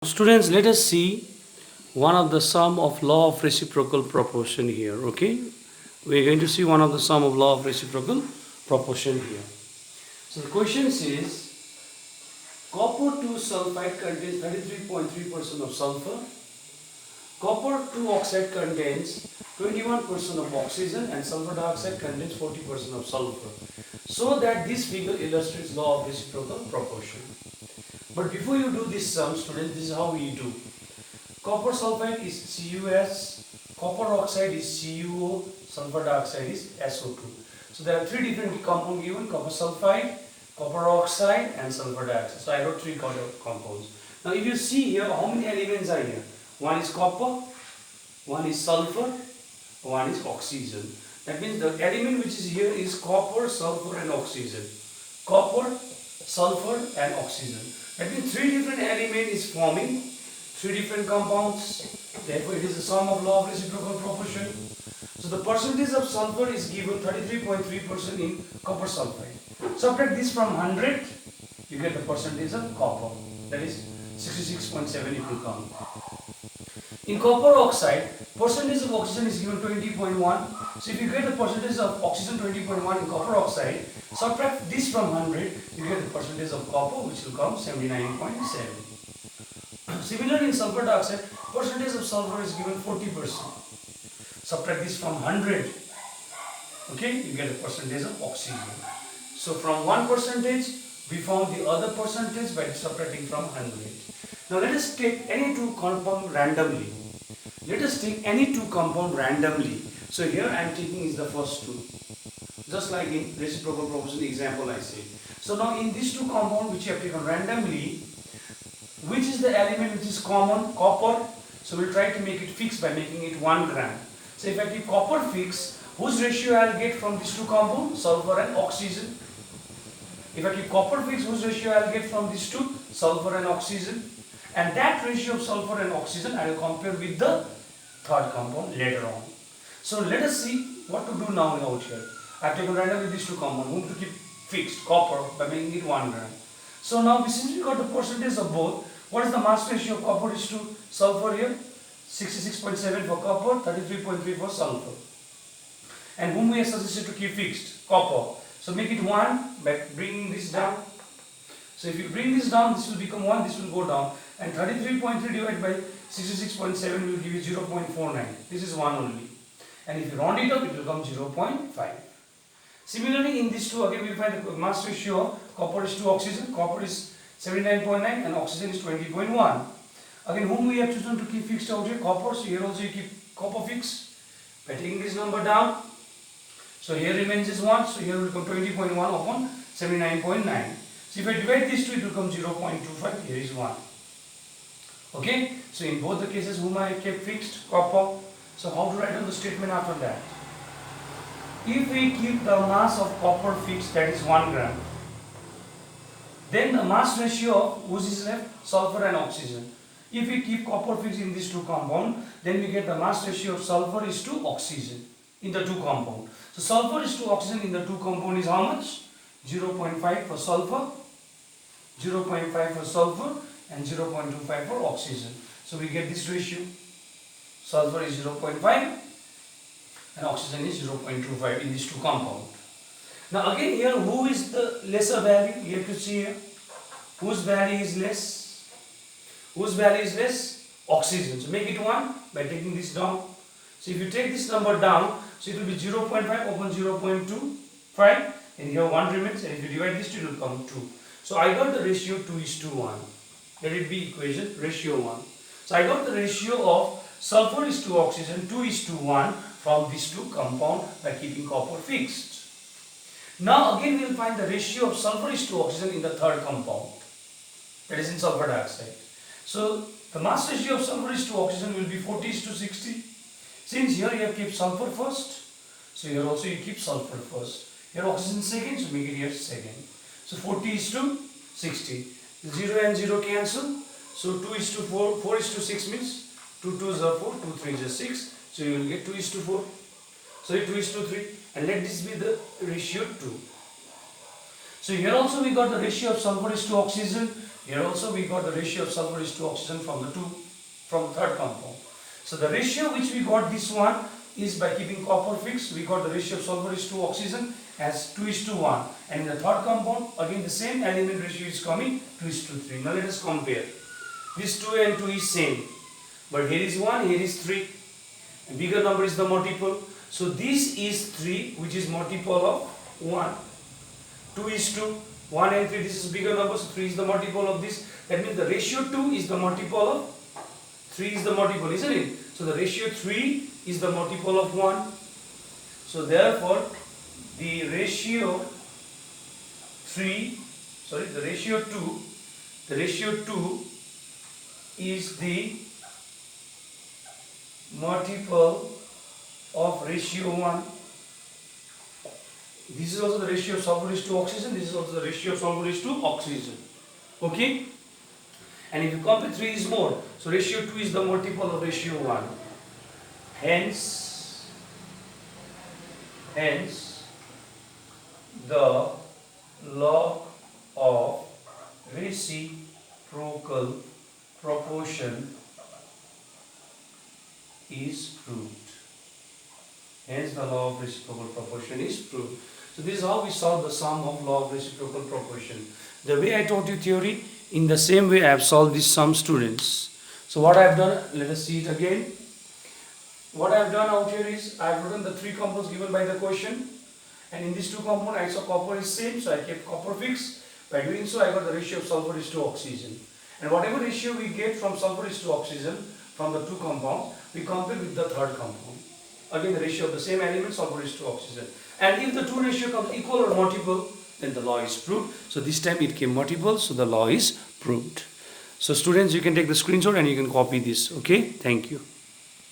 Students, let us see one of the sum of law of reciprocal proportion here. Okay, we are going to see one of the sum of law of reciprocal proportion here. So the question says copper 2 sulfide contains 33.3% of sulfur. Copper 2 oxide contains 21% of oxygen and sulfur dioxide contains 40% of sulfur. So that this figure illustrates law of reciprocal proportion. But before you do this sum, students, this is how we do. Copper sulfide is CuS, copper oxide is CuO, sulfur dioxide is SO2. So there are three different compounds given: copper sulfide, copper oxide and sulfur dioxide. So I wrote three compounds. Now if you see here, how many elements are here? One is copper, one is sulfur, one is oxygen. That means the element which is here is copper, sulfur and oxygen. Copper, sulfur and oxygen. That means three different elements is forming three different compounds. Therefore it is the sum of law of reciprocal proportion. So the percentage of sulfur is given 33.3% in copper sulfide. Subtract this from 100, you get the percentage of copper. That is 66.7 it will come. In copper oxide, percentage of oxygen is given 20.1. So if you get the percentage of oxygen 20.1 in copper oxide, subtract this from 100, you get the percentage of copper, which will come 79.7. Similarly, in sulfur dioxide, percentage of sulfur is given 40%. Subtract this from 100, okay, you get the percentage of oxygen. So from one percentage, we found the other percentage by subtracting from 100. Now let us take any two compound randomly. Let us take any two compound randomly. So here I am taking is the first two. Just like in reciprocal proportion example I say. So now in these two compounds which you have taken randomly, which is the element which is common? Copper. So we will try to make it fixed by making it 1 gram. So if I keep copper fixed, whose ratio I will get from these two compounds? Sulfur and oxygen. If I keep copper fixed, whose ratio I will get from these two? Sulfur and oxygen. And that ratio of sulfur and oxygen I will compare with the third compound later on. So let us see what to do now out here. I have taken randomly these two compounds, whom to keep fixed, copper, by making it 1 gram. So now since we got the percentage of both, what is the mass ratio of copper is to sulfur here? 66.7 for copper, 33.3 for sulfur. And whom we are suggested to keep fixed? Copper. So make it 1 by bringing this down. So if you bring this down, this will become 1, this will go down. And 33.3 divided by 66.7 will give you 0.49. This is 1 only. And if you round it up, it will come 0.5. Similarly, in these two, again we will find the mass ratio of copper is to oxygen. Copper is 79.9 and oxygen is 20.1. Again, whom we have chosen to keep fixed out here? Copper. So here also you keep copper fixed by taking this number down. So here remains is 1. So here will come 20.1 upon 79.9. So if I divide these two, it will come 0.25. Here is 1. Okay. So in both the cases, whom I kept fixed? Copper. So how to write down the statement after that? If we keep the mass of copper fixed, that is 1 gram, then the mass ratio of whose is left? Sulfur and oxygen. If we keep copper fixed in these two compounds, then we get the mass ratio of sulfur is to oxygen in the two compounds. So sulfur is to oxygen in the two compounds is how much? 0.5 for sulfur, 0.5 for sulfur and 0.25 for oxygen. So we get this ratio. Sulfur is 0.5 and oxygen is 0.25 in these two compounds. Now again here, who is the lesser value? You have to see here. Whose value is less? Whose value is less? Oxygen. So make it 1 by taking this down. So if you take this number down, so it will be 0.5 upon 0.25 and here 1 remains, and if you divide this 2, it will come 2. So I got the ratio 2:1. Let it be equation ratio 1. So I got the ratio of sulfur is to oxygen 2:1 from these two compounds by keeping copper fixed. Now again we will find the ratio of sulfur is to oxygen in the third compound, that is in sulfur dioxide. So the mass ratio of sulfur is to oxygen will be 40:60. Since here you have kept sulfur first, so here also you keep sulfur first. Here oxygen second, so make it here second. So 40:60. 0 and 0 cancel. So 2:4, 4:6 means 2 2s are 4, 2 3s are 6. So you will get 2:4. So 2:3. And let this be the ratio 2. So here also we got the ratio of sulfur is to oxygen Here also we got the ratio of sulfur is to oxygen from the third compound. So the ratio which we got this one is by keeping copper fixed. We got the ratio of sulfur is to oxygen as 2:1, and in the third compound again the same element ratio is coming 2:3. Now let us compare. This 2 and 2 is same, but here is 1, here is 3. A bigger number is the multiple. So this is 3, which is multiple of 1. 2 is 2. 1 and 3, this is bigger number, so 3 is the multiple of this. That means the ratio 2 is the multiple of 3 is the multiple, isn't it? So the ratio 3 is the multiple of 1. So therefore, the ratio 2 is the multiple of ratio 1. This is also the ratio of sulfur is to oxygen. This is also the ratio of sulfur is to oxygen. Okay? And if you compare 3 is more. So ratio 2 is the multiple of ratio 1. Hence the law of reciprocal proportion is proved. Hence the law of reciprocal proportion is proved. So this is how we solve the sum of law of reciprocal proportion. The way I taught you theory, in the same way I have solved this sum, students. So what I have done, let us see it again. What I have done out here is I have written the 3 compounds given by the question, and in these 2 compounds I saw copper is same, so I kept copper fixed. By doing so, I got the ratio of sulfur is to oxygen. And whatever ratio we get from sulfur is to oxygen from the 2 compounds, we compare with the third compound. Again, the ratio of the same element, sulfur is to oxygen. And if the 2 ratio comes equal or multiple, then the law is proved. So this time it came multiple, so the law is proved. So students, you can take the screenshot and you can copy this. Okay, thank you.